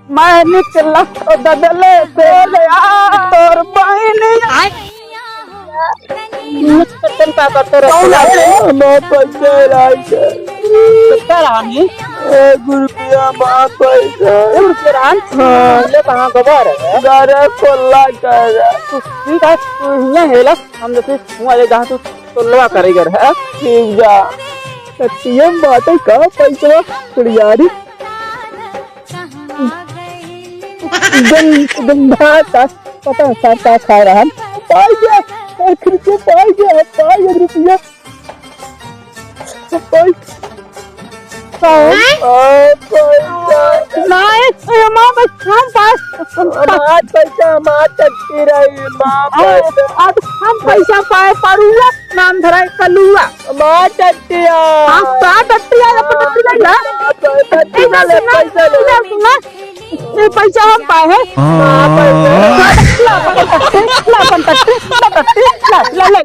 मैं निकला ददले से तोर बहनी निकल का करते रहो मैं पैसे लाइए कितना रानी गुरुपिया मां पैसा गुरुपियान हां ले कहां गबर है गारे कोल्ला कर ठीक है तू यहां हेला हम जैसे हुआ जहां तू तोलवा करेगर है ठीक जा सत्यम बात है का पैसा कुड़ियारी गंधा का पता साथ खा रहा है पाई गया आखिर को पाई गया रुपया पाई नहीं मां बस हम पास मां पैसा मां चट्टी रही मां पैसा अब हम पैसा पाए पड़ूगा नाम धराई कलुआ मां चट्टिया हां चट्टिया पैसा ले ये पैसा हम पाए हैं